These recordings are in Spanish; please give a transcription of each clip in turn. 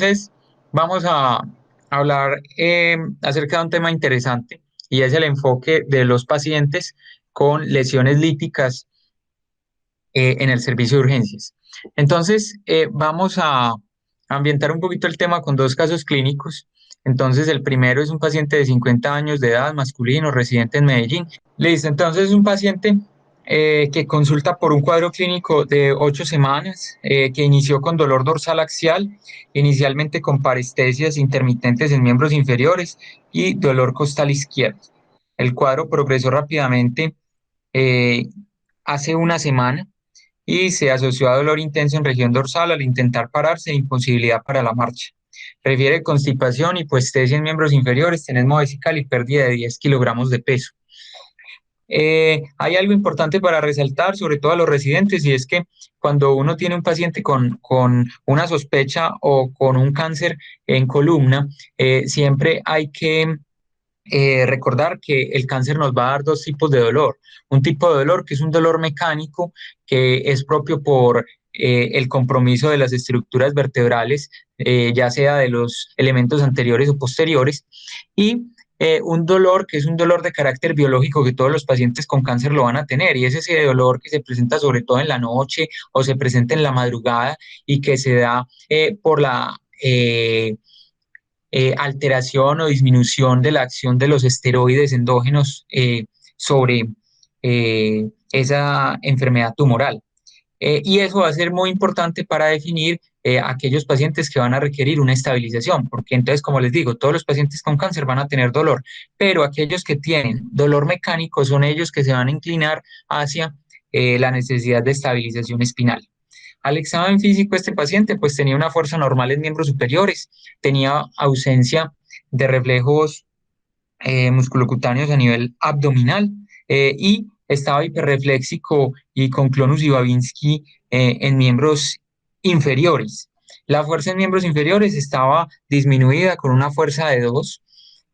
Entonces, vamos a hablar acerca de un tema interesante y es el enfoque de los pacientes con lesiones líticas en el servicio de urgencias. Entonces, vamos a ambientar un poquito el tema con dos casos clínicos. Entonces, el primero es un paciente de 50 años de edad, masculino, residente en Medellín. Listo, entonces es un paciente que consulta por un cuadro clínico de 8 semanas, que inició con dolor dorsal axial, inicialmente con parestesias intermitentes en miembros inferiores y dolor costal izquierdo. El cuadro progresó rápidamente eh, hace una semana y se asoció a dolor intenso en región dorsal al intentar pararse e imposibilidad para la marcha. Refiere constipación, hipoestesia en miembros inferiores, tenesmo vesical y pérdida de 10 kilogramos de peso. Hay algo importante para resaltar, sobre todo a los residentes, y es que cuando uno tiene un paciente con una sospecha o con un cáncer en columna, siempre hay que recordar que el cáncer nos va a dar dos tipos de dolor. Un tipo de dolor que es un dolor mecánico, que es propio por el compromiso de las estructuras vertebrales, ya sea de los elementos anteriores o posteriores, y un dolor que es un dolor de carácter biológico que todos los pacientes con cáncer lo van a tener, y es ese dolor que se presenta sobre todo en la noche o se presenta en la madrugada y que se da por la alteración o disminución de la acción de los esteroides endógenos sobre esa enfermedad tumoral. Y eso va a ser muy importante para definir aquellos pacientes que van a requerir una estabilización, porque entonces, como les digo, todos los pacientes con cáncer van a tener dolor, pero aquellos que tienen dolor mecánico son ellos que se van a inclinar hacia la necesidad de estabilización espinal. Al examen físico, este paciente pues tenía una fuerza normal en miembros superiores, tenía ausencia de reflejos musculocutáneos a nivel abdominal, y estaba hiperrefléxico y con clonus y Babinski en miembros inferiores. La fuerza en miembros inferiores estaba disminuida con una fuerza de 2.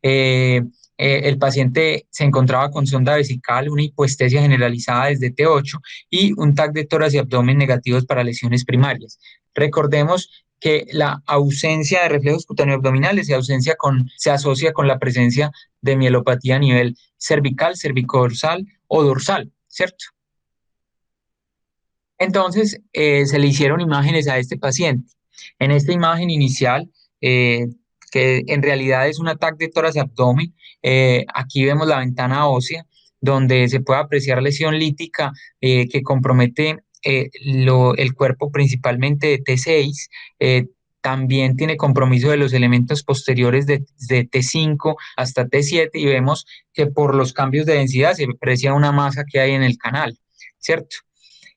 El paciente se encontraba con sonda vesical, una hipoestesia generalizada desde T8 y un TAC de tórax y abdomen negativos para lesiones primarias. Recordemos que la ausencia de reflejos cutáneos abdominales se asocia con la presencia de mielopatía a nivel cervical, cervicodorsal o dorsal, ¿cierto? Entonces, se le hicieron imágenes a este paciente. En esta imagen inicial, eh, que en realidad es un ataque de tórax-abdomen, aquí vemos la ventana ósea, donde se puede apreciar lesión lítica que compromete el cuerpo principalmente de T6. También tiene compromiso de los elementos posteriores de T5 hasta T7 y vemos que por los cambios de densidad se aprecia una masa que hay en el canal, ¿cierto?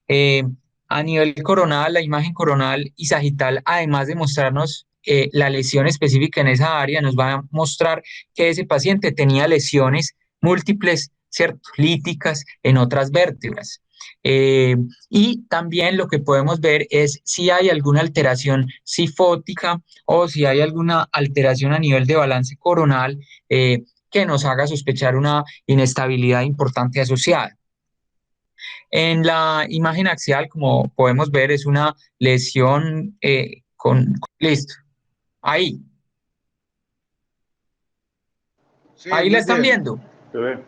Eh, a nivel coronal, la imagen coronal y sagital, además de mostrarnos la lesión específica en esa área, nos va a mostrar que ese paciente tenía lesiones múltiples, ¿cierto? Líticas en otras vértebras. Y también lo que podemos ver es si hay alguna alteración cifótica o si hay alguna alteración a nivel de balance coronal que nos haga sospechar una inestabilidad importante asociada. En la imagen axial, como podemos ver, es una lesión listo, ahí, Sí, ahí la muy están bien. viendo. Se ve.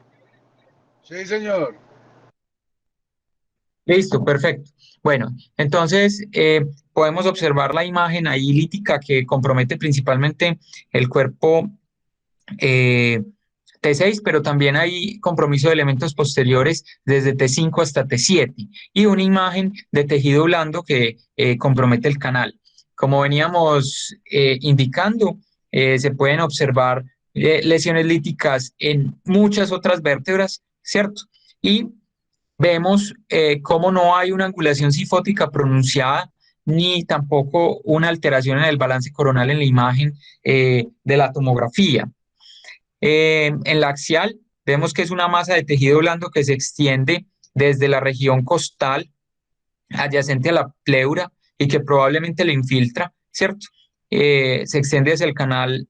Sí, señor. Listo, perfecto. Bueno, entonces podemos observar la imagen ahí lítica que compromete principalmente el cuerpo eh, T6, pero también hay compromiso de elementos posteriores desde T5 hasta T7 y una imagen de tejido blando que compromete el canal. Como veníamos indicando, se pueden observar lesiones líticas en muchas otras vértebras, ¿cierto? Y vemos cómo no hay una angulación cifótica pronunciada ni tampoco una alteración en el balance coronal en la imagen de la tomografía. En la axial vemos que es una masa de tejido blando que se extiende desde la región costal adyacente a la pleura y que probablemente lo infiltra, ¿cierto? Se extiende hacia el canal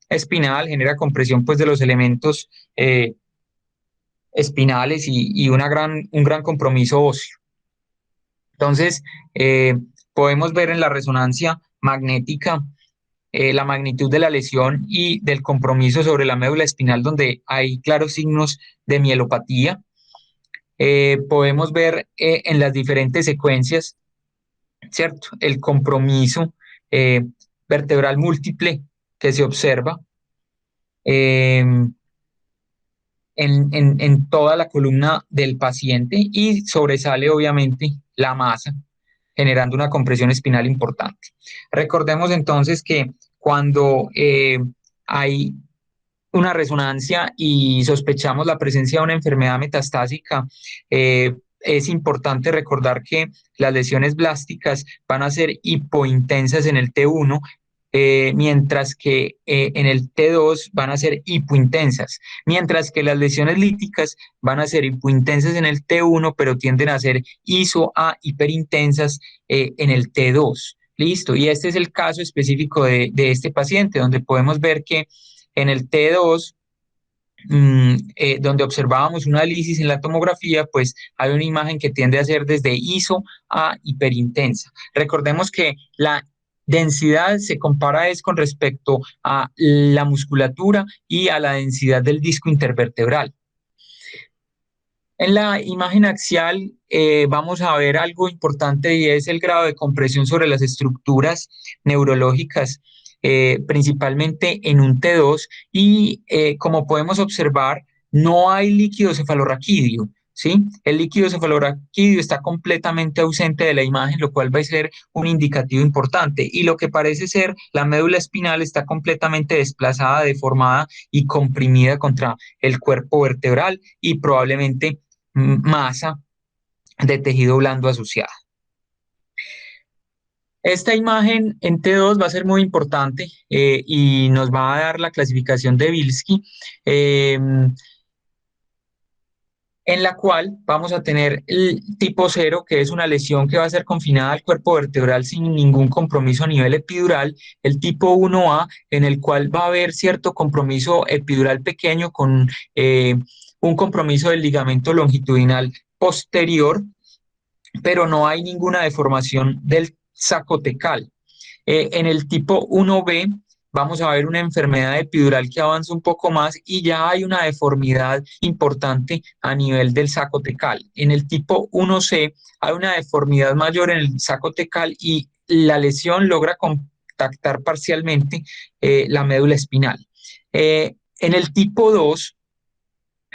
espinal, genera compresión pues de los elementos espinales y un gran compromiso óseo. Entonces, podemos ver en la resonancia magnética la magnitud de la lesión y del compromiso sobre la médula espinal, donde hay claros signos de mielopatía. Podemos ver en las diferentes secuencias, ¿cierto? El compromiso eh, vertebral múltiple que se observa eh, en toda la columna del paciente, y sobresale obviamente la masa, generando una compresión espinal importante. Recordemos entonces que cuando hay una resonancia y sospechamos la presencia de una enfermedad metastásica, es importante recordar que las lesiones blásticas van a ser hipointensas en el T1, mientras que en el T2 van a ser hipointensas, mientras que las lesiones líticas van a ser hipointensas en el T1, pero tienden a ser iso a hiperintensas en el T2. Listo, y este es el caso específico de este paciente, donde podemos ver que en el T2, donde observábamos una lisis en la tomografía, pues hay una imagen que tiende a ser desde iso a hiperintensa. Recordemos que la densidad se compara es con respecto a la musculatura y a la densidad del disco intervertebral. En la imagen axial vamos a ver algo importante, y es el grado de compresión sobre las estructuras neurológicas, principalmente en un T2, y como podemos observar, no hay líquido cefalorraquídeo, ¿sí? El líquido cefalorraquídeo está completamente ausente de la imagen, lo cual va a ser un indicativo importante, y lo que parece ser la médula espinal está completamente desplazada, deformada y comprimida contra el cuerpo vertebral, y probablemente masa de tejido blando asociada. Esta imagen en T2 va a ser muy importante y nos va a dar la clasificación de Bilski, en la cual vamos a tener el tipo 0, que es una lesión que va a ser confinada al cuerpo vertebral sin ningún compromiso a nivel epidural; el tipo 1A, en el cual va a haber cierto compromiso epidural pequeño con un compromiso del ligamento longitudinal posterior, pero no hay ninguna deformación del sacotecal. En el tipo 1B vamos a ver una enfermedad epidural que avanza un poco más, y ya hay una deformidad importante a nivel del sacotecal. En el tipo 1C hay una deformidad mayor en el sacotecal, y la lesión logra contactar parcialmente la médula espinal. En el tipo 2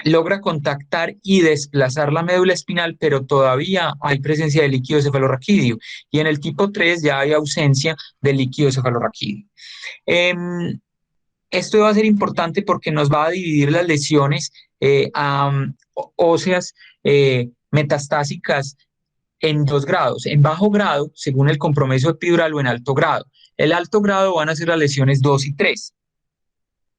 logra contactar y desplazar la médula espinal, pero todavía hay presencia de líquido cefalorraquídeo, y en el tipo 3 ya hay ausencia de líquido cefalorraquídeo. Esto va a ser importante porque nos va a dividir las lesiones óseas metastásicas en 2 grados: en bajo grado, según el compromiso epidural, o en alto grado. El alto grado van a ser las lesiones 2 y 3.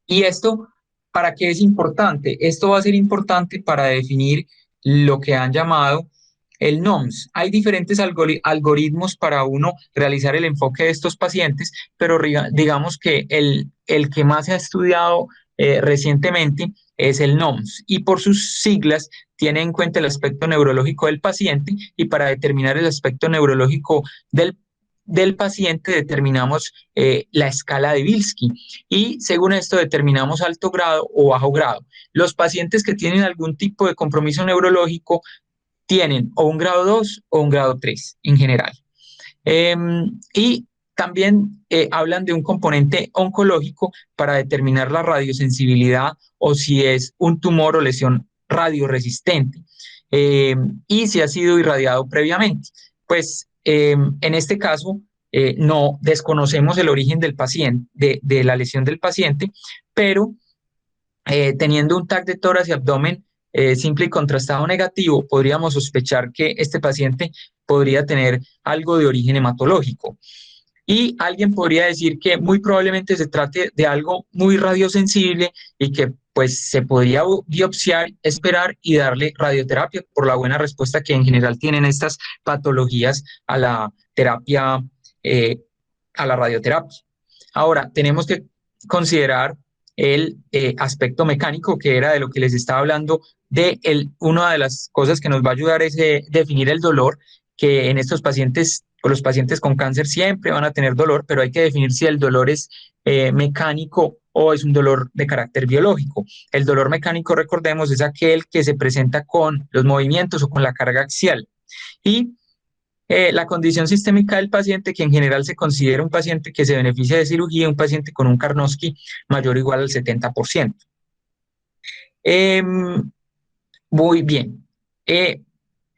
¿Y esto para qué es importante? Esto va a ser importante para definir lo que han llamado el NOMS. Hay diferentes algoritmos para uno realizar el enfoque de estos pacientes, pero digamos que el que más se ha estudiado recientemente es el NOMS, y por sus siglas tiene en cuenta el aspecto neurológico del paciente, y para determinar el aspecto neurológico del paciente determinamos la escala de Bilski, y según esto determinamos alto grado o bajo grado. Los pacientes que tienen algún tipo de compromiso neurológico tienen o un grado 2 o un grado 3 en general. Y también hablan de un componente oncológico para determinar la radiosensibilidad, o si es un tumor o lesión radioresistente, y si ha sido irradiado previamente. Pues en este caso no desconocemos el origen del paciente, de la lesión del paciente, pero teniendo un TAC de tórax y abdomen simple y contrastado negativo, podríamos sospechar que este paciente podría tener algo de origen hematológico. Y alguien podría decir que muy probablemente se trate de algo muy radiosensible, y que pues se podría biopsiar, esperar y darle radioterapia, por la buena respuesta que en general tienen estas patologías a la terapia, a la radioterapia. Ahora, tenemos que considerar el aspecto mecánico, que era de lo que les estaba hablando. Una de las cosas que nos va a ayudar es definir el dolor, que en estos pacientes Pues los pacientes con cáncer siempre van a tener dolor, pero hay que definir si el dolor es mecánico o es un dolor de carácter biológico. El dolor mecánico, recordemos, es aquel que se presenta con los movimientos o con la carga axial. Y la condición sistémica del paciente, que en general se considera un paciente que se beneficia de cirugía, un paciente con un Karnofsky mayor o igual al 70%. Muy bien.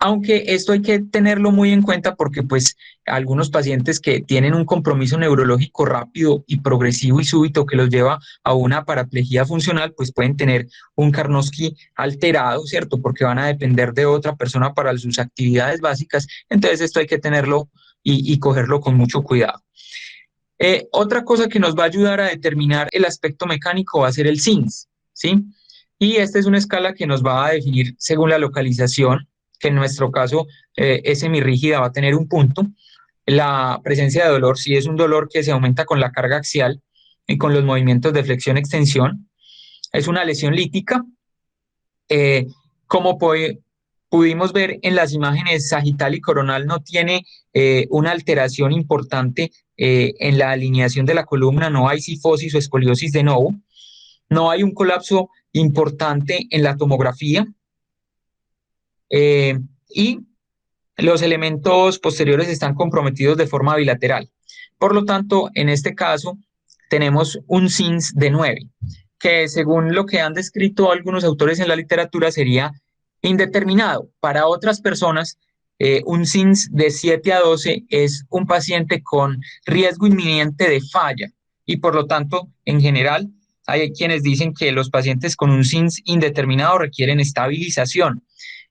Aunque esto hay que tenerlo muy en cuenta porque pues algunos pacientes que tienen un compromiso neurológico rápido y progresivo y súbito que los lleva a una paraplegia funcional, pues pueden tener un Karnofsky alterado, ¿cierto? Porque van a depender de otra persona para sus actividades básicas. Entonces esto hay que tenerlo y cogerlo con mucho cuidado. Otra cosa que nos va a ayudar a determinar el aspecto mecánico va a ser el SINS, ¿sí? Y esta es una escala que nos va a definir según la localización, que en nuestro caso es semirrígida, va a tener un punto. La presencia de dolor, si es un dolor que se aumenta con la carga axial y con los movimientos de flexión-extensión. Es una lesión lítica. Eh, como pudimos ver en las imágenes sagital y coronal, no tiene una alteración importante en la alineación de la columna, no hay cifosis o escoliosis de novo, no hay un colapso importante en la tomografía y los elementos posteriores están comprometidos de forma bilateral. Por lo tanto, en este caso, tenemos un SINS de 9, que según lo que han descrito algunos autores en la literatura sería indeterminado. Para otras personas, un SINS de 7 a 12 es un paciente con riesgo inminente de falla y por lo tanto, en general, hay quienes dicen que los pacientes con un SINS indeterminado requieren estabilización.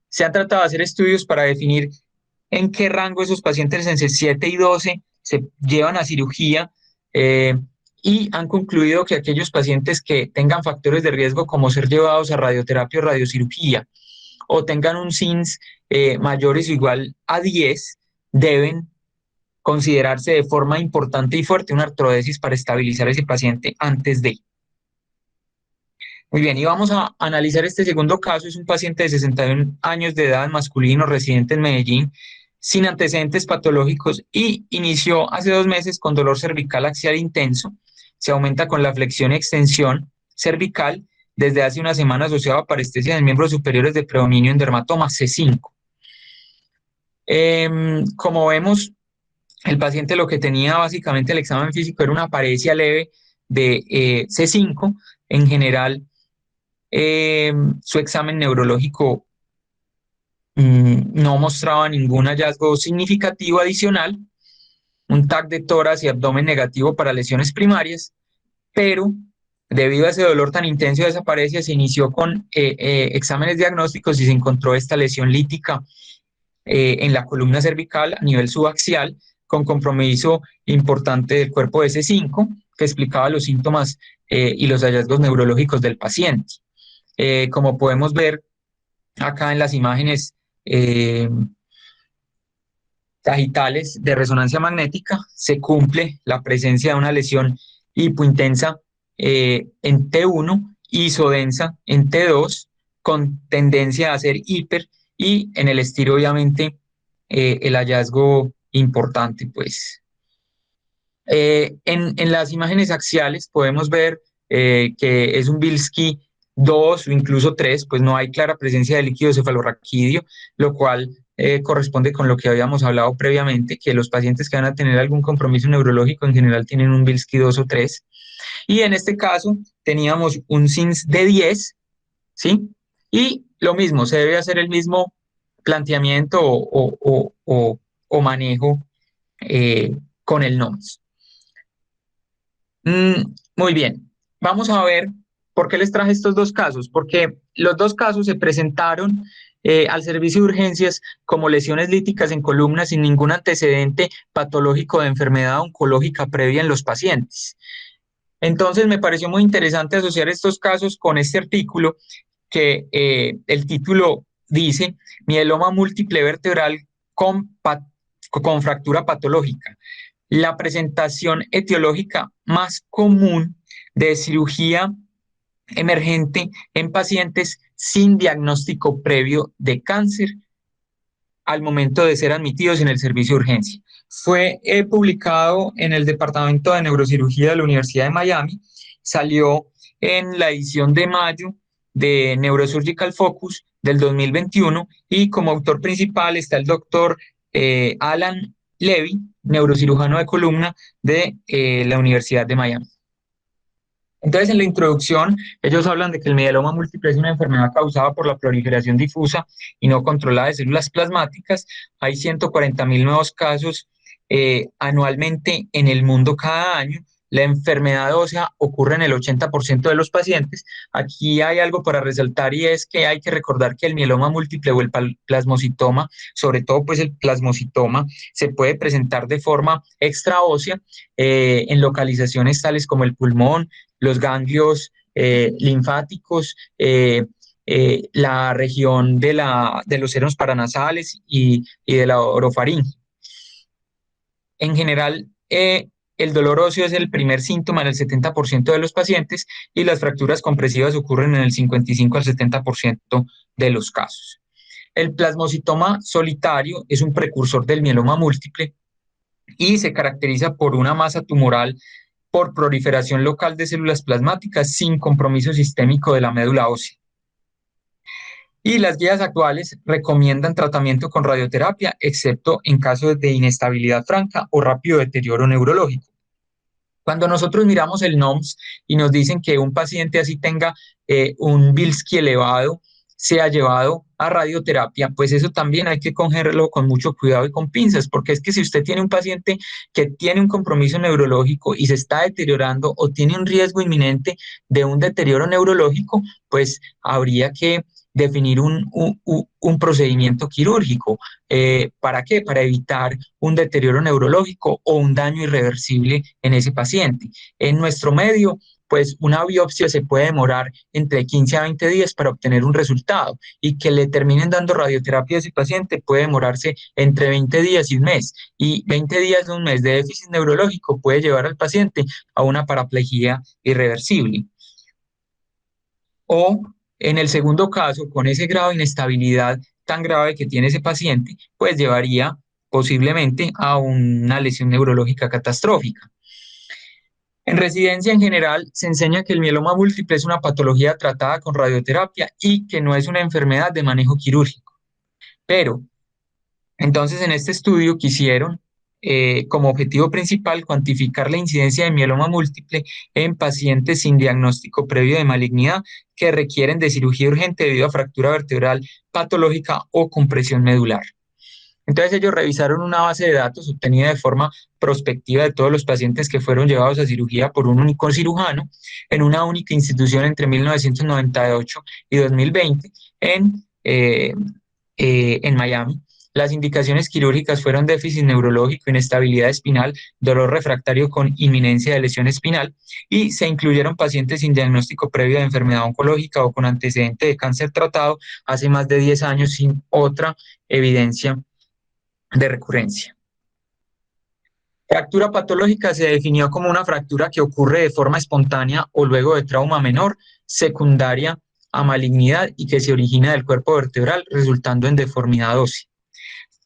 Se han tratado de hacer estudios para definir en qué rango esos pacientes entre 7 y 12 se llevan a cirugía y han concluido que aquellos pacientes que tengan factores de riesgo como ser llevados a radioterapia o radiocirugía o tengan un SINS mayores o igual a 10 deben considerarse de forma importante y fuerte una artrodesis para estabilizar ese paciente antes de. Muy bien, y vamos a analizar este segundo caso. Es un paciente de 61 años de edad, masculino, residente en Medellín, sin antecedentes patológicos y inició hace 2 meses con dolor cervical axial intenso. Se aumenta con la flexión y extensión cervical desde hace una semana asociado a parestesia en miembros superiores de predominio en dermatoma C5. Como vemos, el paciente lo que tenía básicamente el examen físico era una paresia leve de C5. En general, su examen neurológico no mostraba ningún hallazgo significativo adicional, un TAC de tórax y abdomen negativo para lesiones primarias, pero debido a ese dolor tan intenso de esa paresia se inició con exámenes diagnósticos y se encontró esta lesión lítica en la columna cervical a nivel subaxial con compromiso importante del cuerpo de S5 que explicaba los síntomas y los hallazgos neurológicos del paciente. Como podemos ver acá en las imágenes sagitales de resonancia magnética, se cumple la presencia de una lesión hipointensa en T1, isodensa en T2, con tendencia a ser hiper, y en el estiro obviamente el hallazgo importante, pues. En las imágenes axiales podemos ver que es un Bilski 2 o incluso 3, pues no hay clara presencia de líquido cefalorraquídeo, lo cual corresponde con lo que habíamos hablado previamente, que los pacientes que van a tener algún compromiso neurológico en general tienen un Bilski 2 o 3. Y en este caso teníamos un SINS de 10, ¿sí? Y lo mismo, se debe hacer el mismo planteamiento o manejo con el NOMS. Muy bien, vamos a ver por qué les traje estos dos casos, porque los dos casos se presentaron al servicio de urgencias como lesiones líticas en columna sin ningún antecedente patológico de enfermedad oncológica previa en los pacientes. Entonces me pareció muy interesante asociar estos casos con este artículo que el título dice mieloma múltiple vertebral con fractura patológica. La presentación etiológica más común de cirugía emergente en pacientes sin diagnóstico previo de cáncer al momento de ser admitidos en el servicio de urgencia. Fue publicado en el Departamento de Neurocirugía de la Universidad de Miami, salió en la edición de mayo de Neurosurgical Focus del 2021 y como autor principal está el doctor Alan Levy, neurocirujano de columna de la Universidad de Miami. Entonces, en la introducción, ellos hablan de que el mieloma múltiple es una enfermedad causada por la proliferación difusa y no controlada de células plasmáticas. Hay 140.000 nuevos casos anualmente en el mundo cada año. La enfermedad ósea ocurre en el 80% de los pacientes. Aquí hay algo para resaltar y es que hay que recordar que el mieloma múltiple o el plasmocitoma, sobre todo pues el plasmocitoma, se puede presentar de forma extraósea en localizaciones tales como el pulmón, los ganglios linfáticos, la región de los senos paranasales y de la orofaringe. En general, el dolor óseo es el primer síntoma en el 70% de los pacientes y las fracturas compresivas ocurren en el 55 al 70% de los casos. El plasmocitoma solitario es un precursor del mieloma múltiple y se caracteriza por una masa tumoral por proliferación local de células plasmáticas sin compromiso sistémico de la médula ósea. Y las guías actuales recomiendan tratamiento con radioterapia, excepto en casos de inestabilidad franca o rápido deterioro neurológico. Cuando nosotros miramos el NOMS y nos dicen que un paciente así tenga un Bilski elevado, sea llevado a radioterapia, pues eso también hay que cogerlo con mucho cuidado y con pinzas, porque es que si usted tiene un paciente que tiene un compromiso neurológico y se está deteriorando o tiene un riesgo inminente de un deterioro neurológico, pues habría que definir un procedimiento quirúrgico. ¿Para qué? Para evitar un deterioro neurológico o un daño irreversible en ese paciente. En nuestro medio, pues una biopsia se puede demorar entre 15 a 20 días para obtener un resultado y que le terminen dando radioterapia a ese paciente puede demorarse entre 20 días y un mes. Y 20 días o un mes de déficit neurológico puede llevar al paciente a una paraplegia irreversible. O en el segundo caso, con ese grado de inestabilidad tan grave que tiene ese paciente, pues llevaría posiblemente a una lesión neurológica catastrófica. En residencia en general se enseña que el mieloma múltiple es una patología tratada con radioterapia y que no es una enfermedad de manejo quirúrgico. Pero entonces en este estudio quisieron como objetivo principal cuantificar la incidencia de mieloma múltiple en pacientes sin diagnóstico previo de malignidad que requieren de cirugía urgente debido a fractura vertebral patológica o compresión medular. Entonces ellos revisaron una base de datos obtenida de forma prospectiva de todos los pacientes que fueron llevados a cirugía por un único cirujano en una única institución entre 1998 y 2020 en Miami. Las indicaciones quirúrgicas fueron déficit neurológico, inestabilidad espinal, dolor refractario con inminencia de lesión espinal y se incluyeron pacientes sin diagnóstico previo de enfermedad oncológica o con antecedente de cáncer tratado hace más de 10 años sin otra evidencia de recurrencia. Fractura patológica se definió como una fractura que ocurre de forma espontánea o luego de trauma menor, secundaria a malignidad y que se origina del cuerpo vertebral, resultando en deformidad ósea.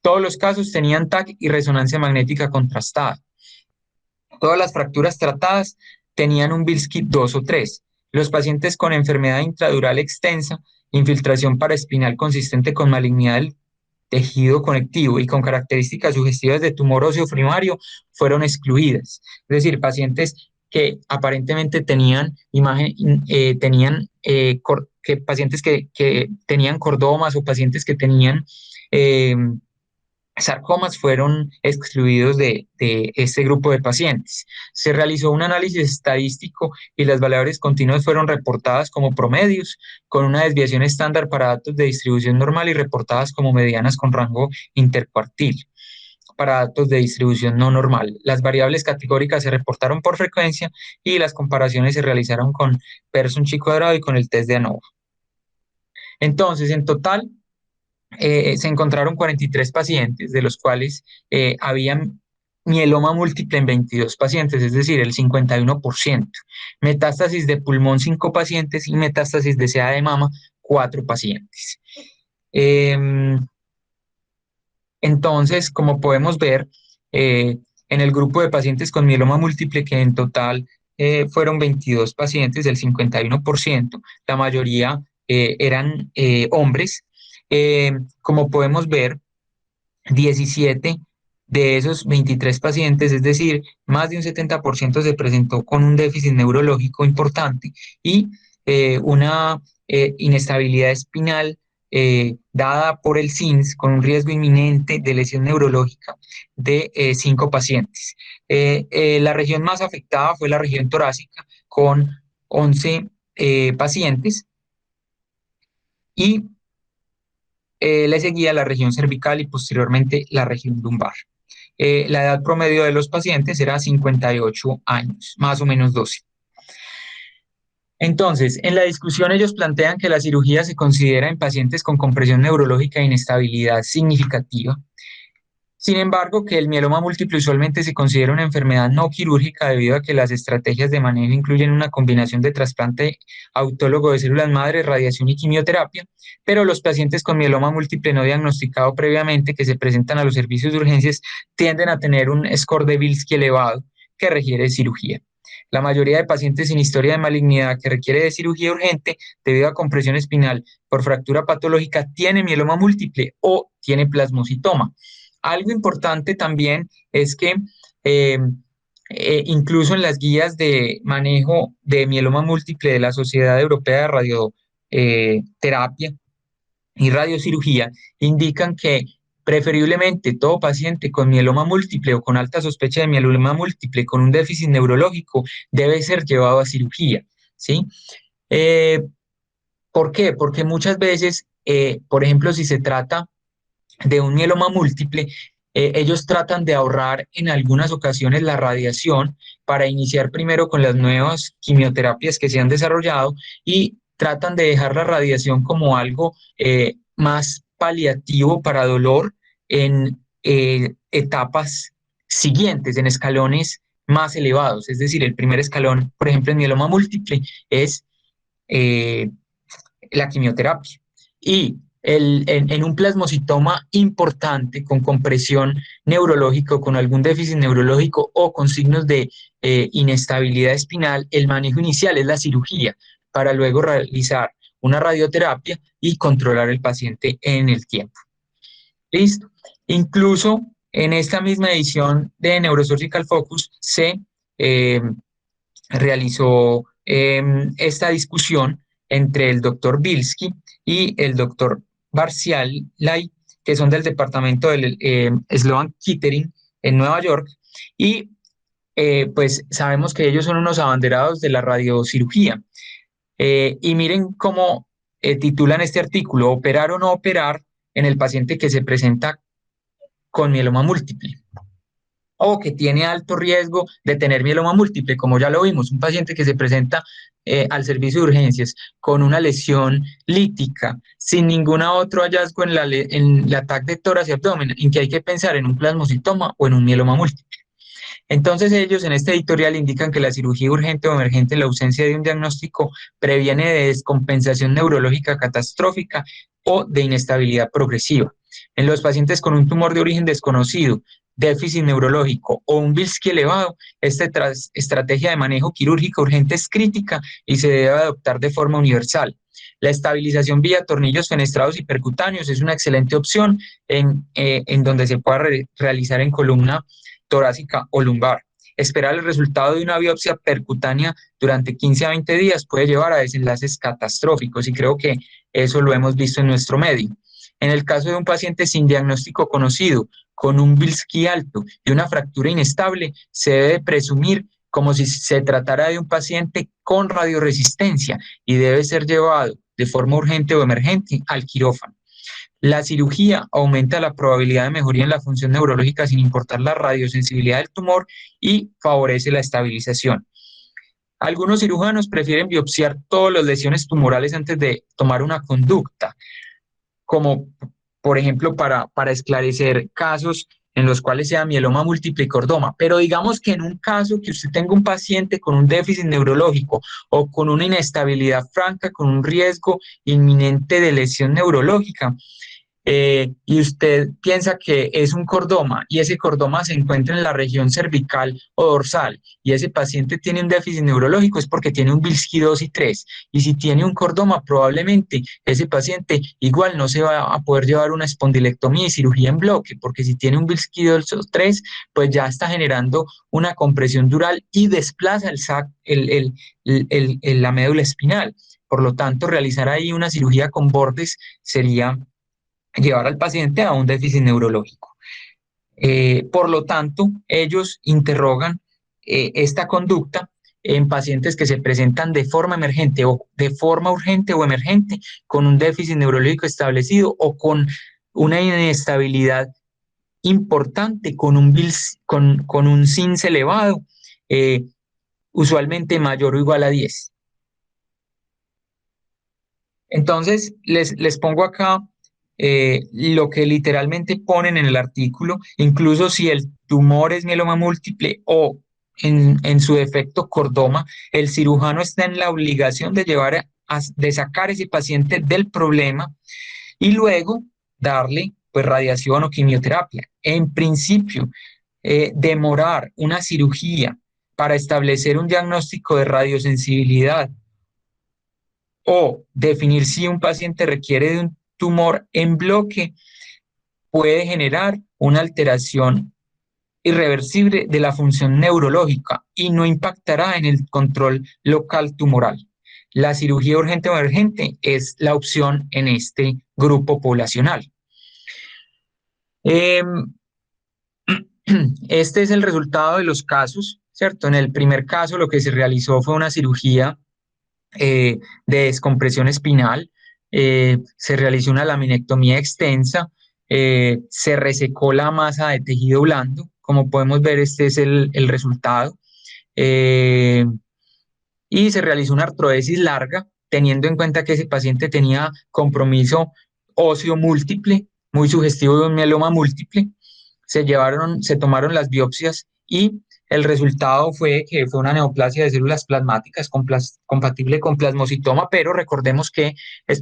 Todos los casos tenían TAC y resonancia magnética contrastada. Todas las fracturas tratadas tenían un Bilski 2 o 3. Los pacientes con enfermedad intradural extensa, infiltración paraespinal consistente con malignidad del tejido conectivo y con características sugestivas de tumor óseo primario fueron excluidas. Es decir, pacientes que aparentemente tenían pacientes que tenían cordomas o pacientes que tenían sarcomas fueron excluidos de este grupo de pacientes. Se realizó un análisis estadístico y las variables continuas fueron reportadas como promedios con una desviación estándar para datos de distribución normal y reportadas como medianas con rango intercuartil para datos de distribución no normal. Las variables categóricas se reportaron por frecuencia y las comparaciones se realizaron con Pearson chi cuadrado y con el test de ANOVA. Entonces, en total, se encontraron 43 pacientes, de los cuales habían mieloma múltiple en 22 pacientes, es decir, el 51%. Metástasis de pulmón, 5 pacientes y metástasis de CA de mama, 4 pacientes. Entonces, como podemos ver, en el grupo de pacientes con mieloma múltiple, que en total fueron 22 pacientes, del 51%, la mayoría eran hombres. Como podemos ver, 17 de esos 23 pacientes, es decir, más de un 70% se presentó con un déficit neurológico importante y una inestabilidad espinal dada por el SINS con un riesgo inminente de lesión neurológica de 5 pacientes. La región más afectada fue la región torácica con 11 pacientes y le seguía la región cervical y posteriormente la región lumbar. La edad promedio de los pacientes era 58 años, más o menos 12. Entonces, en la discusión ellos plantean que la cirugía se considera en pacientes con compresión neurológica e inestabilidad significativa. Sin embargo, que el mieloma múltiple usualmente se considera una enfermedad no quirúrgica debido a que las estrategias de manejo incluyen una combinación de trasplante autólogo de células madre, radiación y quimioterapia, pero los pacientes con mieloma múltiple no diagnosticado previamente que se presentan a los servicios de urgencias tienden a tener un score de Bilski elevado que requiere cirugía. La mayoría de pacientes sin historia de malignidad que requiere de cirugía urgente debido a compresión espinal por fractura patológica tiene mieloma múltiple o tiene plasmocitoma. Algo importante también es que eh, incluso en las guías de manejo de mieloma múltiple de la Sociedad Europea de Radioterapia y Radiocirugía indican que preferiblemente todo paciente con mieloma múltiple o con alta sospecha de mieloma múltiple con un déficit neurológico debe ser llevado a cirugía, ¿sí? Eh, ¿Por qué? Porque muchas veces, por ejemplo, si se trata de un mieloma múltiple, ellos tratan de ahorrar en algunas ocasiones la radiación para iniciar primero con las nuevas quimioterapias que se han desarrollado y tratan de dejar la radiación como algo más paliativo para dolor en etapas siguientes, en escalones más elevados. Es decir, el primer escalón, por ejemplo, en mieloma múltiple es eh, la quimioterapia. Y en un plasmocitoma importante con compresión neurológica o con algún déficit neurológico o con signos de inestabilidad espinal, el manejo inicial es la cirugía para luego realizar una radioterapia y controlar el paciente en el tiempo. ¿Listo? Incluso en esta misma edición de Neurosurgical Focus se eh, realizó esta discusión entre el doctor Bilski y el doctor Barcialay, que son del departamento del Sloan Kettering en Nueva York, y pues sabemos que ellos son unos abanderados de la radiocirugía. Y miren cómo titulan este artículo: operar o no operar en el paciente que se presenta con mieloma múltiple o que tiene alto riesgo de tener mieloma múltiple, como ya lo vimos, un paciente que se presenta al servicio de urgencias con una lesión lítica, sin ningún otro hallazgo en la TAC de tórax y abdomen, en que hay que pensar en un plasmocitoma o en un mieloma múltiple. Entonces ellos en este editorial indican que la cirugía urgente o emergente en la ausencia de un diagnóstico previene de descompensación neurológica catastrófica o de inestabilidad progresiva. En los pacientes con un tumor de origen desconocido, déficit neurológico o un Bilski elevado, esta estrategia de manejo quirúrgico urgente es crítica y se debe adoptar de forma universal. La estabilización vía tornillos fenestrados y percutáneos es una excelente opción en donde se pueda realizar en columna torácica o lumbar. Esperar el resultado de una biopsia percutánea durante 15 a 20 días puede llevar a desenlaces catastróficos y creo que eso lo hemos visto en nuestro medio. En el caso de un paciente sin diagnóstico conocido, con un Bilski alto y una fractura inestable, se debe presumir como si se tratara de un paciente con radioresistencia y debe ser llevado de forma urgente o emergente al quirófano. La cirugía aumenta la probabilidad de mejoría en la función neurológica sin importar la radiosensibilidad del tumor y favorece la estabilización. Algunos cirujanos prefieren biopsiar todas las lesiones tumorales antes de tomar una conducta, como por ejemplo para esclarecer casos en los cuales sea mieloma múltiple y cordoma. Pero digamos que en un caso que usted tenga un paciente con un déficit neurológico o con una inestabilidad franca, con un riesgo inminente de lesión neurológica, y usted piensa que es un cordoma y ese cordoma se encuentra en la región cervical o dorsal y ese paciente tiene un déficit neurológico, es porque tiene un Bilski 2 y 3. Y si tiene un cordoma, probablemente ese paciente igual no se va a poder llevar una espondilectomía y cirugía en bloque, porque si tiene un Bilski 2 o 3, pues ya está generando una compresión dural y desplaza la médula espinal. Por lo tanto, realizar ahí una cirugía con bordes sería llevar al paciente a un déficit neurológico. Por lo tanto, ellos interrogan esta conducta en pacientes que se presentan de forma emergente o de forma urgente o emergente con un déficit neurológico establecido o con una inestabilidad importante, con un SINS elevado, eh, usualmente mayor o igual a 10. Entonces, les pongo acá lo que literalmente ponen en el artículo, incluso si el tumor es mieloma múltiple o en su defecto cordoma, el cirujano está en la obligación de de sacar ese paciente del problema y luego darle pues radiación o quimioterapia. En principio, demorar una cirugía para establecer un diagnóstico de radiosensibilidad o definir si un paciente requiere de un tumor en bloque puede generar una alteración irreversible de la función neurológica y no impactará en el control local tumoral. La cirugía urgente o emergente es la opción en este grupo poblacional. Este es el resultado de los casos, ¿cierto? En el primer caso lo que se realizó fue una cirugía de descompresión espinal, se realizó una laminectomía extensa, se resecó la masa de tejido blando, como podemos ver este es el resultado, eh, y se realizó una artrodesis larga, teniendo en cuenta que ese paciente tenía compromiso óseo múltiple, muy sugestivo de un mieloma múltiple. Se tomaron las biopsias y el resultado fue que fue una neoplasia de células plasmáticas compatible con plasmocitoma, pero recordemos que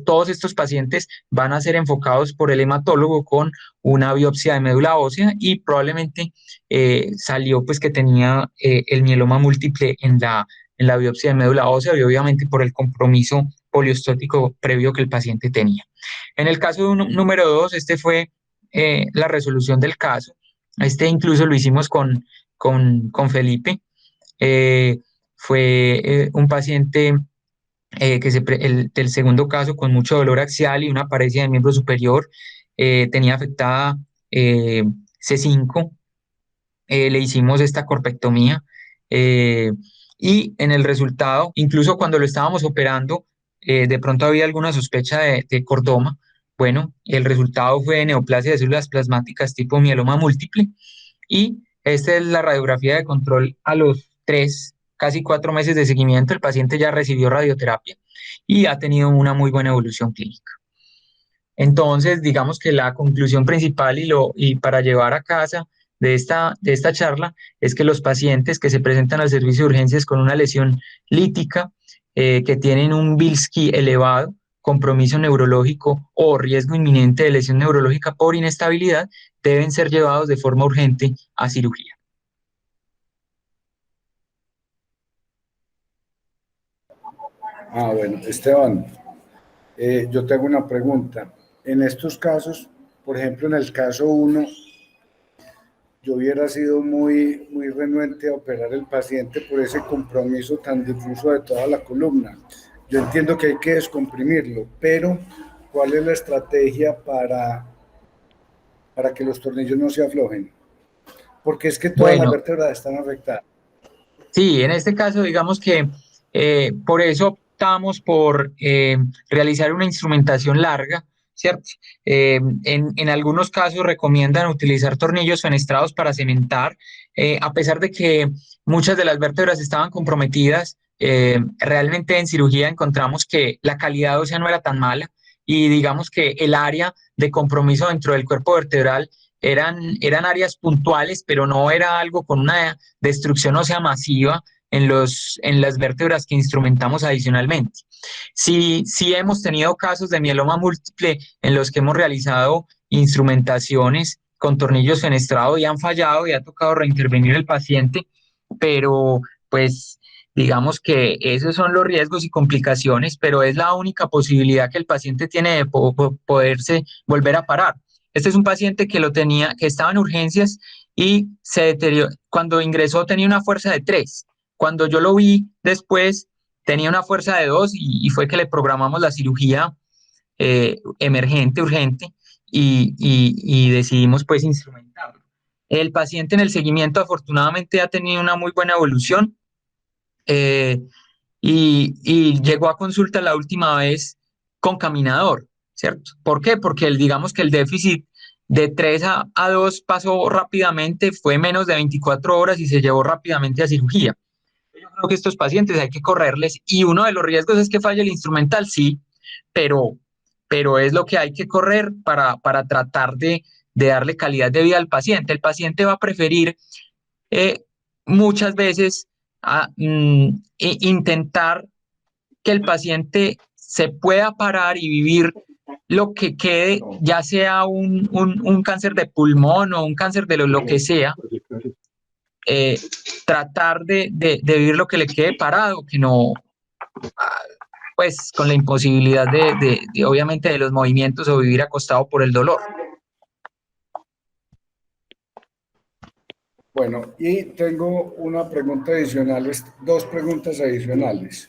todos estos pacientes van a ser enfocados por el hematólogo con una biopsia de médula ósea y probablemente salió pues que tenía el mieloma múltiple en la biopsia de médula ósea y obviamente por el compromiso poliostótico previo que el paciente tenía. En el caso número 2, este fue la resolución del caso. Este incluso lo hicimos con Felipe. Fue un paciente del segundo caso con mucho dolor axial y una paresia del miembro superior. Tenía afectada C5. Le hicimos esta corpectomía y en el resultado, incluso cuando lo estábamos operando, de pronto había alguna sospecha de cordoma. Bueno, el resultado fue neoplasia de células plasmáticas tipo mieloma múltiple y esta es la radiografía de control a los 3, casi 4 meses de seguimiento. El paciente ya recibió radioterapia y ha tenido una muy buena evolución clínica. Entonces, digamos que la conclusión principal y para llevar a casa de esta charla es que los pacientes que se presentan al servicio de urgencias con una lesión lítica, que tienen un Bilski elevado, compromiso neurológico o riesgo inminente de lesión neurológica por inestabilidad, deben ser llevados de forma urgente a cirugía. Bueno, Esteban, yo te hago una pregunta. En estos casos, por ejemplo, en el caso 1, yo hubiera sido muy renuente a operar el paciente por ese compromiso tan difuso de toda la columna. Yo entiendo que hay que descomprimirlo, pero ¿cuál es la estrategia para que los tornillos no se aflojen? Porque es que todas las Bueno, vértebras están afectadas. sí, en este caso, digamos que por eso optamos por realizar una instrumentación larga, ¿cierto? En algunos casos recomiendan utilizar tornillos fenestrados para cementar, a pesar de que muchas de las vértebras estaban comprometidas, realmente en cirugía encontramos que la calidad ósea no era tan mala y digamos que el área de compromiso dentro del cuerpo vertebral eran áreas puntuales, pero no era algo con una destrucción ósea masiva. en las vértebras que instrumentamos adicionalmente. Sí hemos tenido casos de mieloma múltiple en los que hemos realizado instrumentaciones con tornillos fenestrados y han fallado y ha tocado reintervenir el paciente, pero pues digamos que esos son los riesgos y complicaciones, pero es la única posibilidad que el paciente tiene de poderse volver a parar. Este es un paciente que lo tenía, que estaba en urgencias y se deterioró. Cuando ingresó tenía una fuerza de 3. Cuando yo lo vi después tenía una fuerza de 2 y fue que le programamos la cirugía emergente, urgente, y decidimos pues instrumentarlo. El paciente en el seguimiento afortunadamente ha tenido una muy buena evolución eh, y llegó a consulta la última vez con caminador, ¿cierto? ¿Por qué? Porque digamos que el déficit de 3 a 2 pasó rápidamente, fue menos de 24 horas y se llevó rápidamente a cirugía. Yo creo que estos pacientes hay que correrles y uno de los riesgos es que falle el instrumental, sí, pero, pero es lo que hay que correr para tratar de darle calidad de vida al paciente. El paciente va a preferir eh, muchas veces intentar que el paciente se pueda parar y vivir lo que quede, ya sea un cáncer de pulmón o un cáncer de lo que sea, eh, tratar de vivir lo que le quede parado, que no, pues con la imposibilidad obviamente de los movimientos o vivir acostado por el dolor. Bueno, y tengo una pregunta adicional, dos preguntas adicionales.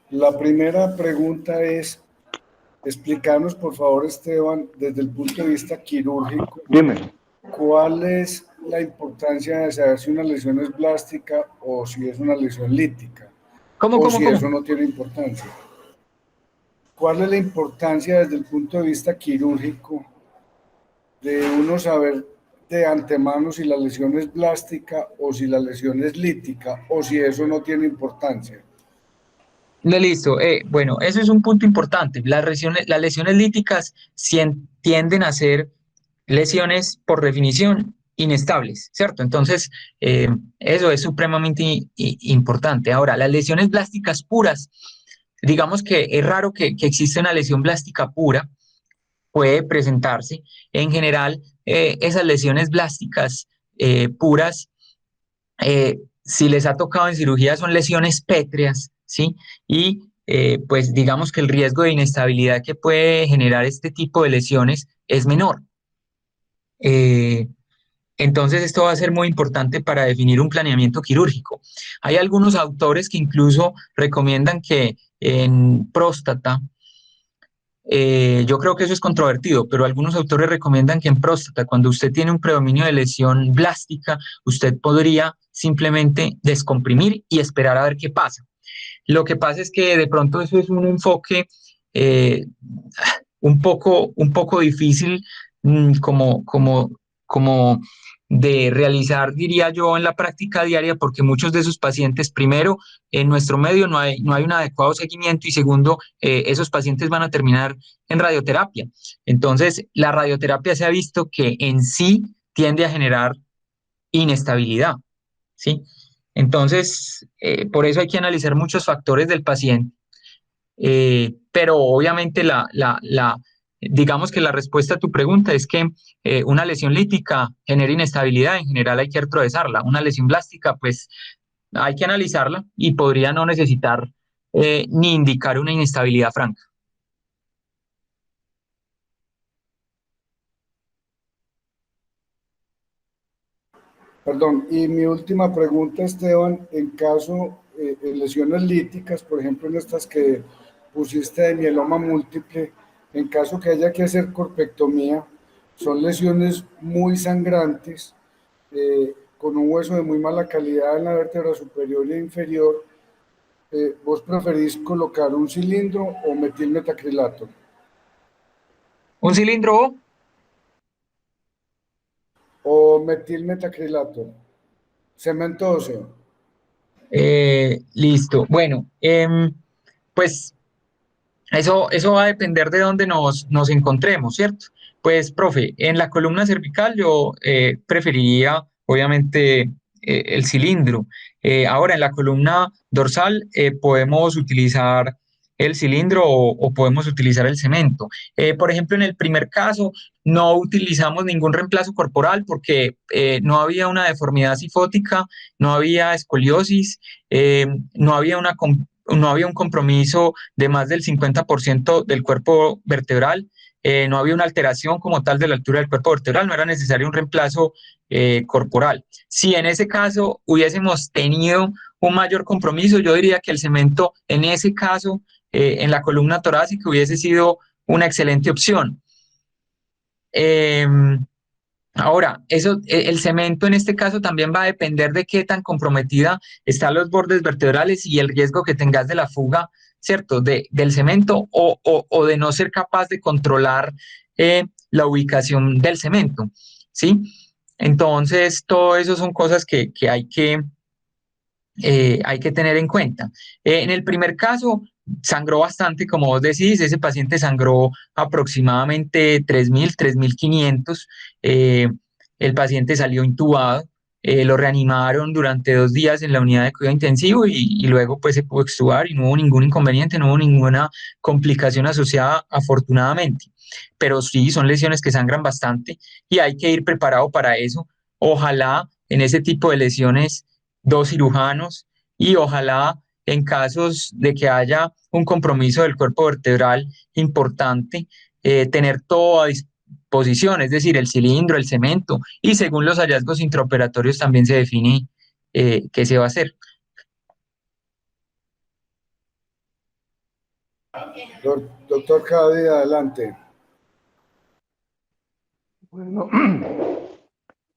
La primera pregunta es, explícanos por favor, Esteban, desde el punto de vista quirúrgico, Dime. ¿cuál es la importancia de saber si una lesión es blástica o si es una lesión lítica? ¿Cómo, O cómo, si cómo? eso no tiene importancia. ¿Cuál es la importancia desde el punto de vista quirúrgico de uno saber de antemano si la lesión es blástica o si la lesión es lítica o si eso no tiene importancia? Listo. Bueno, eso es un punto importante. Las lesiones líticas tienden a ser lesiones por definición inestables, ¿cierto? Entonces, eso es supremamente importante. Ahora, las lesiones blásticas puras, digamos que es raro que exista una lesión blástica pura, puede presentarse. En general, esas lesiones blásticas puras, si les ha tocado en cirugía, son lesiones pétreas, ¿sí? Y pues digamos que el riesgo de inestabilidad que puede generar este tipo de lesiones es menor. Eh, entonces, esto va a ser muy importante para definir un planeamiento quirúrgico. Hay algunos autores que incluso recomiendan que en próstata, yo creo que eso es controvertido, pero algunos autores recomiendan que en próstata, cuando usted tiene un predominio de lesión blástica, usted podría simplemente descomprimir y esperar a ver qué pasa. Lo que pasa es que de pronto eso es un enfoque eh, un poco difícil como de realizar, diría yo, en la práctica diaria, porque muchos de esos pacientes, primero, en nuestro medio no hay un adecuado seguimiento y segundo, esos pacientes van a terminar en radioterapia. Entonces, la radioterapia se ha visto que en sí tiende a generar inestabilidad, ¿sí? Entonces, por eso hay que analizar muchos factores del paciente, pero obviamente digamos que la respuesta a tu pregunta es que una lesión lítica genera inestabilidad, en general hay que atravesarla. Una lesión blástica, pues hay que analizarla y podría no necesitar ni indicar una inestabilidad franca. Perdón, y mi última pregunta, Esteban, en caso de lesiones líticas, por ejemplo, en estas que pusiste de mieloma múltiple, en caso que haya que hacer corpectomía, son lesiones muy sangrantes, con un hueso de muy mala calidad en la vértebra superior e inferior. ¿Vos preferís colocar un cilindro o metilmetacrilato? ¿Un cilindro? O metilmetacrilato, cemento óseo. Listo. Bueno, pues eso va a depender de dónde nos encontremos, ¿cierto? Pues, profe, en la columna cervical yo preferiría, obviamente, el cilindro. Ahora, en la columna dorsal podemos utilizar el cilindro o podemos utilizar el cemento. Por ejemplo, en el primer caso, no utilizamos ningún reemplazo corporal porque no había una deformidad cifótica, no había escoliosis, no había no había un compromiso de más del 50% del cuerpo vertebral, no había una alteración como tal de la altura del cuerpo vertebral, no era necesario un reemplazo corporal. Si en ese caso hubiésemos tenido un mayor compromiso, yo diría que el cemento en ese caso, en la columna torácica, hubiese sido una excelente opción. Eh, Ahora, el cemento en este caso también va a depender de qué tan comprometida están los bordes vertebrales y el riesgo que tengas de la fuga, ¿cierto? Del cemento o de no ser capaz de controlar la ubicación del cemento, ¿sí? Entonces, todo eso son cosas que hay que tener en cuenta. En el primer caso, sangró bastante, como vos decís, ese paciente sangró aproximadamente 3.500. eh, el paciente salió intubado, lo reanimaron durante 2 días en la unidad de cuidado intensivo y luego pues se pudo extubar y no hubo ningún inconveniente, no hubo ninguna complicación asociada afortunadamente. Pero sí, son lesiones que sangran bastante y hay que ir preparado para eso. Ojalá en ese tipo de lesiones 2 cirujanos y ojalá en casos de que haya un compromiso del cuerpo vertebral importante, tener todo a disposición, es decir, el cilindro, el cemento, y según los hallazgos intraoperatorios también se define qué se va a hacer. Doctor Javi, adelante. Bueno,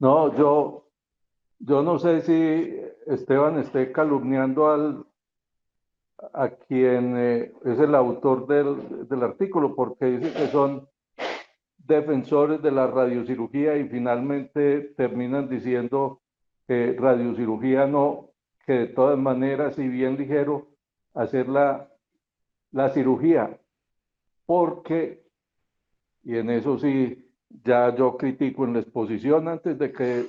no, yo no sé si Esteban esté calumniando a quien es el autor del artículo, porque dice que son defensores de la radiocirugía y finalmente terminan diciendo que radiocirugía no, que de todas maneras, si bien ligero, hacer la cirugía, porque, y en eso sí, ya yo critico en la exposición, antes de que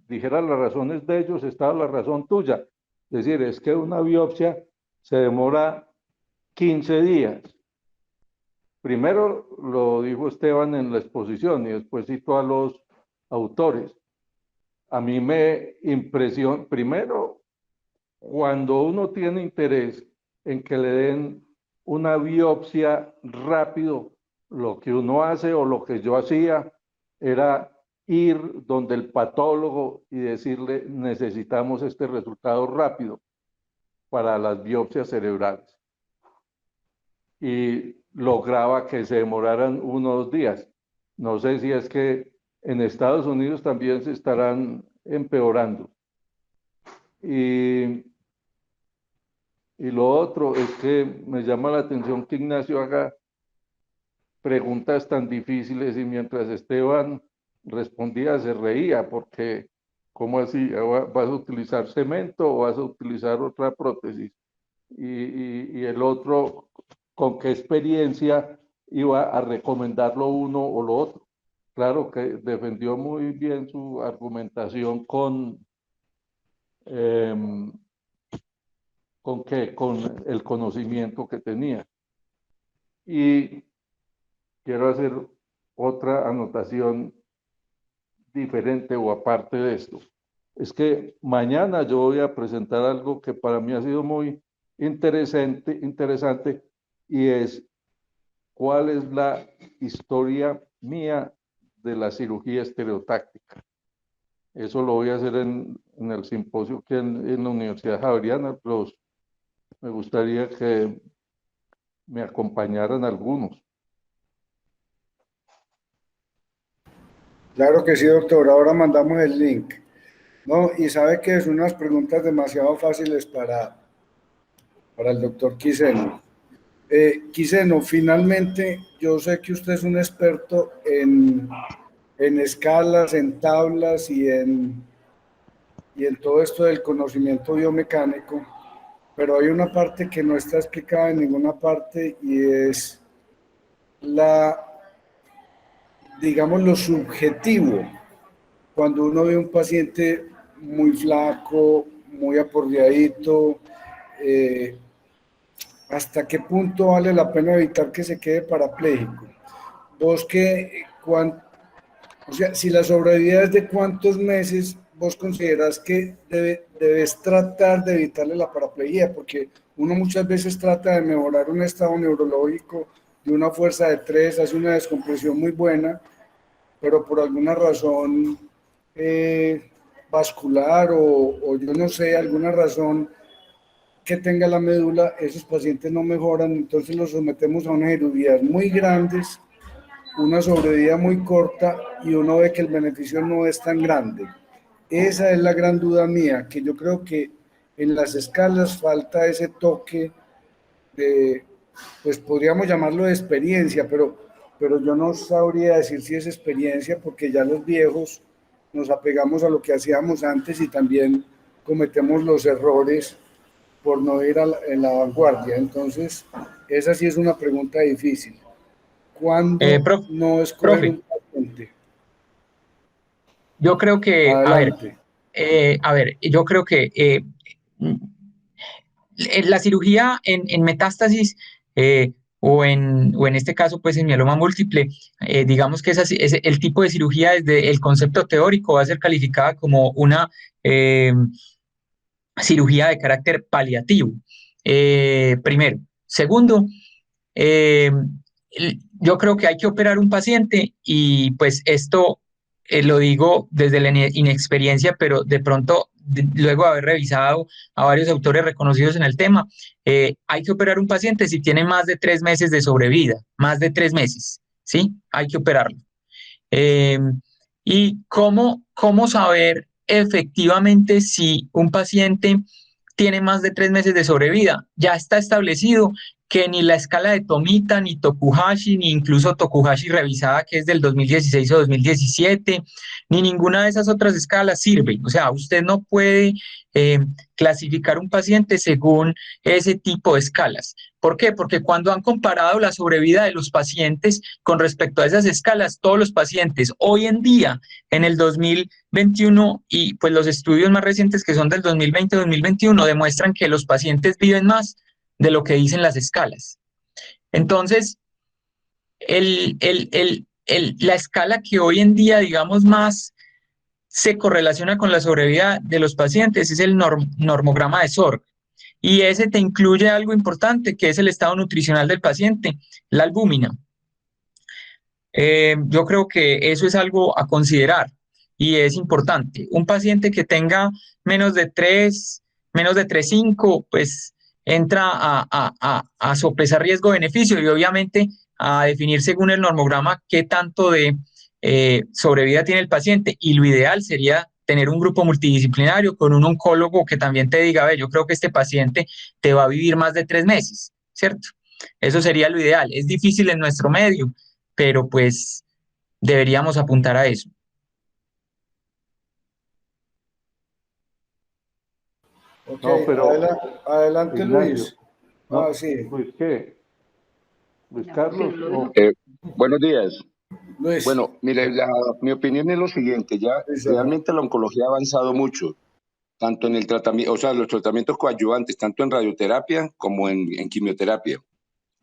dijera las razones de ellos, estaba la razón tuya. Es decir, es que una biopsia se demora 15 días. Primero lo dijo Esteban en la exposición y después citó a los autores. A mí me impresiona, primero, cuando uno tiene interés en que le den una biopsia rápido, lo que uno hace o lo que yo hacía era ir donde el patólogo y decirle necesitamos este resultado rápido para las biopsias cerebrales. Y lograba que se demoraran 1 o 2 días. No sé si es que en Estados Unidos también se estarán empeorando. Y lo otro es que me llama la atención que Ignacio haga preguntas tan difíciles y mientras Esteban respondía se reía porque ¿cómo así? ¿Vas a utilizar cemento o vas a utilizar otra prótesis? Y el otro, ¿con qué experiencia iba a recomendar lo uno o lo otro? Claro que defendió muy bien su argumentación eh, con el conocimiento que tenía. Y quiero hacer otra anotación diferente o aparte de esto. Es que mañana yo voy a presentar algo que para mí ha sido muy interesante y es cuál es la historia mía de la cirugía estereotáctica. Eso lo voy a hacer en el simposio que en la Universidad Javeriana, pero me gustaría que me acompañaran algunos. Claro que sí, doctor. Ahora mandamos el link. No, y sabe que son unas preguntas demasiado fáciles para el doctor Quiseno. Quiseno, finalmente, yo sé que usted es un experto en escalas, en tablas y en todo esto del conocimiento biomecánico, pero hay una parte que no está explicada en ninguna parte y es la, digamos, lo subjetivo. Cuando uno ve un paciente muy flaco, muy aporreadito, ¿hasta qué punto vale la pena evitar que se quede parapléjico? Vos que, o sea, si la sobrevida es de cuántos meses, vos considerás que debes tratar de evitarle la paraplegia, porque uno muchas veces trata de mejorar un estado neurológico de una fuerza de 3, hace una descompresión muy buena, pero por alguna razón vascular o yo no sé, alguna razón que tenga la médula, esos pacientes no mejoran, entonces los sometemos a unas cirugías muy grandes, una sobrevida muy corta y uno ve que el beneficio no es tan grande. Esa es la gran duda mía, que yo creo que en las escalas falta ese toque de, pues podríamos llamarlo de experiencia, pero yo no sabría decir si es experiencia porque ya los viejos nos apegamos a lo que hacíamos antes y también cometemos los errores por no ir en la vanguardia. Entonces, esa sí es una pregunta difícil. ¿Cuándo no escoger Profe, un paciente? yo creo que, Adelante. yo creo que la cirugía en metástasis o en este caso, pues en mieloma múltiple, digamos que el tipo de cirugía desde el concepto teórico va a ser calificada como una eh, cirugía de carácter paliativo. Primero. Segundo, eh, yo creo que hay que operar un paciente y pues esto lo digo desde la inexperiencia, pero de pronto, luego de haber revisado a varios autores reconocidos en el tema, hay que operar un paciente si tiene más de 3 meses de sobrevida, más de 3 meses, ¿sí? Hay que operarlo. Eh, ¿Y cómo saber efectivamente si un paciente tiene más de 3 meses de sobrevida? Ya está establecido que ni la escala de Tomita, ni Tokuhashi, ni incluso Tokuhashi revisada, que es del 2016 o 2017, ni ninguna de esas otras escalas sirve. O sea, usted no puede eh, clasificar un paciente según ese tipo de escalas. ¿Por qué? Porque cuando han comparado la sobrevida de los pacientes con respecto a esas escalas, todos los pacientes hoy en día, en el 2021, y pues los estudios más recientes que son del 2020-2021, demuestran que los pacientes viven más de lo que dicen las escalas. Entonces, la escala que hoy en día, digamos, más se correlaciona con la sobrevida de los pacientes es el normograma de SORG. Y ese te incluye algo importante, que es el estado nutricional del paciente, la albúmina. Yo creo que eso es algo a considerar y es importante. Un paciente que tenga menos de 3, menos de 3,5, pues entra a sopesar riesgo-beneficio y obviamente a definir según el normograma qué tanto de sobrevida tiene el paciente. Y lo ideal sería tener un grupo multidisciplinario con un oncólogo que también te diga, ve, yo creo que este paciente te va a vivir más de 3 meses, ¿cierto? Eso sería lo ideal. Es difícil en nuestro medio, pero pues deberíamos apuntar a eso. Ok, No, pero adelante Ignacio, Luis. Ah, no, sí, Luis, ¿qué? Luis Carlos, o Buenos días. Luis. Bueno, mire, mi opinión es lo siguiente, ya Luis, realmente la oncología ha avanzado mucho, tanto en el tratamiento, o sea, los tratamientos coadyuvantes, tanto en radioterapia como en quimioterapia.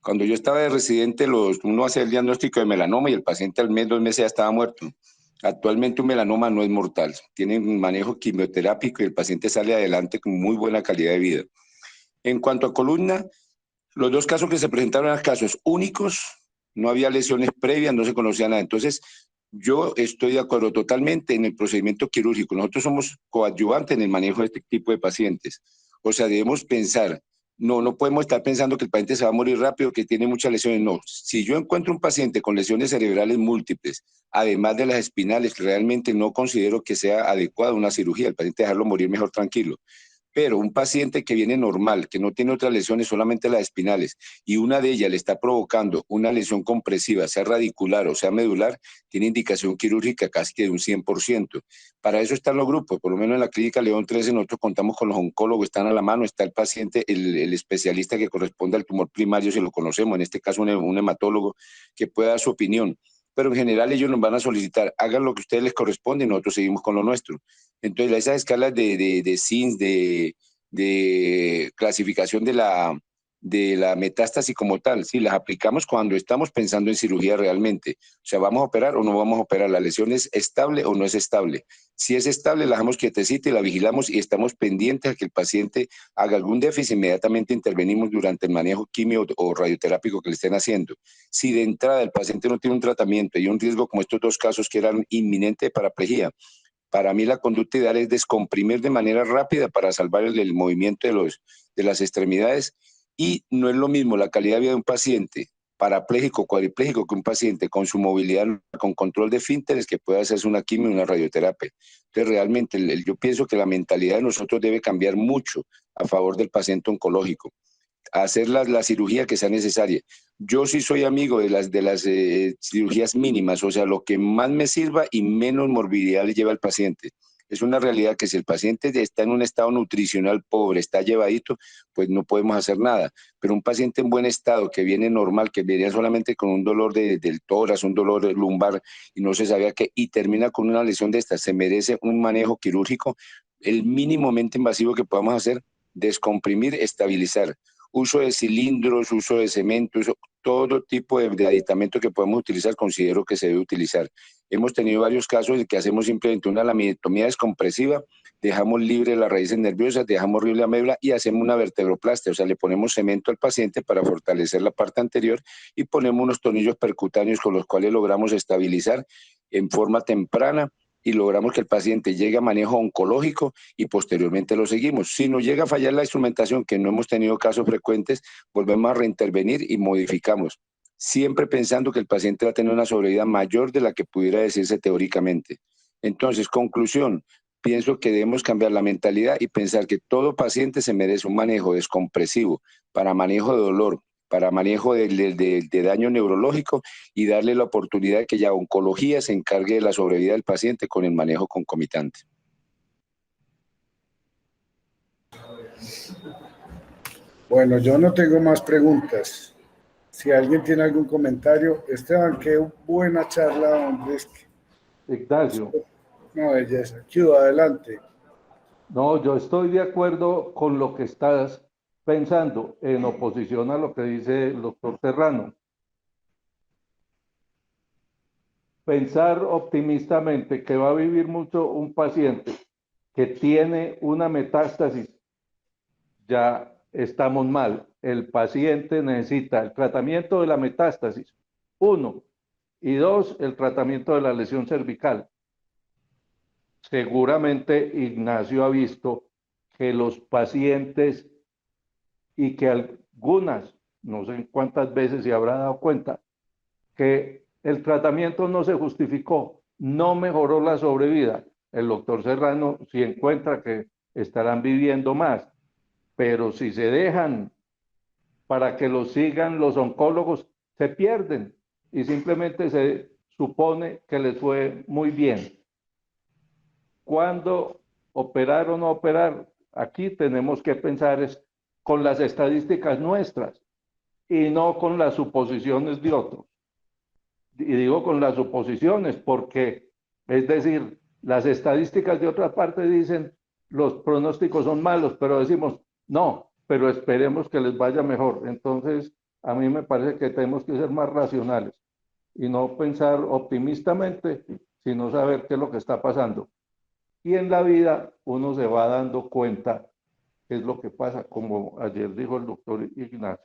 Cuando yo estaba de residente, uno hacía el diagnóstico de melanoma y el paciente al mes, 2 meses ya estaba muerto. Actualmente un melanoma no es mortal, tiene un manejo quimioterápico y el paciente sale adelante con muy buena calidad de vida. En cuanto a columna, los dos casos que se presentaron eran casos únicos, no había lesiones previas, no se conocía nada. Entonces, yo estoy de acuerdo totalmente en el procedimiento quirúrgico. Nosotros somos coadyuvantes en el manejo de este tipo de pacientes. O sea, debemos pensar, no podemos estar pensando que el paciente se va a morir rápido, que tiene muchas lesiones. No, si yo encuentro un paciente con lesiones cerebrales múltiples, además de las espinales, realmente no considero que sea adecuada una cirugía. El paciente dejarlo morir mejor tranquilo. Pero un paciente que viene normal, que no tiene otras lesiones, solamente las espinales, y una de ellas le está provocando una lesión compresiva, sea radicular o sea medular, tiene indicación quirúrgica casi que de un 100%. Para eso están los grupos, por lo menos en la clínica León 13 nosotros contamos con los oncólogos, están a la mano, está el paciente, el especialista que corresponde al tumor primario, si lo conocemos, en este caso un hematólogo, que pueda dar su opinión. pero en general ellos nos van a solicitar, hagan lo que a ustedes les corresponde y nosotros seguimos con lo nuestro. Entonces, esas escalas de SINS, de clasificación de la metástasis como tal, sí, las aplicamos cuando estamos pensando en cirugía realmente. O sea, ¿vamos a operar o no vamos a operar? ¿La lesión es estable o no es estable? Si es estable, la dejamos quietecita y la vigilamos y estamos pendientes a que el paciente haga algún déficit, inmediatamente intervenimos durante el manejo quimio o radioterápico que le estén haciendo. Si de entrada el paciente no tiene un tratamiento y un riesgo como estos dos casos que eran inminente de paraplegia, para mí la conducta ideal es descomprimir de manera rápida para salvar el movimiento de las extremidades, y no es lo mismo la calidad de vida de un paciente parapléjico, cuadripléjico, que un paciente con su movilidad, con control de esfínteres, que puede hacerse una quimio y una radioterapia. Entonces, realmente yo pienso que la mentalidad de nosotros debe cambiar mucho a favor del paciente oncológico, hacer la cirugía que sea necesaria. Yo sí soy amigo de las cirugías mínimas, o sea, lo que más me sirva y menos morbilidad le lleva al paciente. Es una realidad que si el paciente está en un estado nutricional pobre, está llevadito, pues no podemos hacer nada. Pero un paciente en buen estado, que viene normal, que viene solamente con un dolor del tórax, un dolor lumbar y no se sabía qué, y termina con una lesión de esta, se merece un manejo quirúrgico, el mínimamente invasivo que podamos hacer, descomprimir, estabilizar. Uso de cilindros, uso de cemento, todo tipo de aditamento que podemos utilizar, considero que se debe utilizar. Hemos tenido varios casos en que hacemos simplemente una laminectomía descompresiva, dejamos libre las raíces nerviosas, dejamos libre la médula y hacemos una vertebroplastia, o sea, le ponemos cemento al paciente para fortalecer la parte anterior y ponemos unos tornillos percutáneos con los cuales logramos estabilizar en forma temprana y logramos que el paciente llegue a manejo oncológico y posteriormente lo seguimos. Si no llega a fallar la instrumentación, que no hemos tenido casos frecuentes, volvemos a reintervenir y modificamos, siempre pensando que el paciente va a tener una sobrevida mayor de la que pudiera decirse teóricamente. Entonces, conclusión, pienso que debemos cambiar la mentalidad y pensar que todo paciente se merece un manejo descompresivo para manejo de dolor, para manejo de daño neurológico, y darle la oportunidad de que ya oncología se encargue de la sobrevida del paciente con el manejo concomitante. Bueno, yo no tengo más preguntas. Si alguien tiene algún comentario, Esteban, qué buena charla, hombre. Ignacio, No, belleza. Chido, adelante. no, yo estoy de acuerdo con lo que estás pensando en oposición a lo que dice el doctor Serrano. Pensar optimistamente que va a vivir mucho un paciente que tiene una metástasis, ya estamos mal. El paciente necesita el tratamiento de la metástasis, uno, y dos, el tratamiento de la lesión cervical. Seguramente Ignacio ha visto que los pacientes, y que algunas, no sé cuántas veces se habrá dado cuenta, que el tratamiento no se justificó, no mejoró la sobrevida. El doctor Serrano sí encuentra que estarán viviendo más, pero si se dejan para que los sigan los oncólogos, se pierden y simplemente se supone que les fue muy bien. ¿Cuándo operar o no operar? Aquí tenemos que pensar es con las estadísticas nuestras y no con las suposiciones de otros. Y digo con las suposiciones porque, es decir, las estadísticas de otra parte dicen los pronósticos son malos, pero decimos no, pero esperemos que les vaya mejor. Entonces, a mí me parece que tenemos que ser más racionales y no pensar optimistamente, sino saber qué es lo que está pasando. Y en la vida uno se va dando cuenta qué es lo que pasa, como ayer dijo el doctor Ignacio.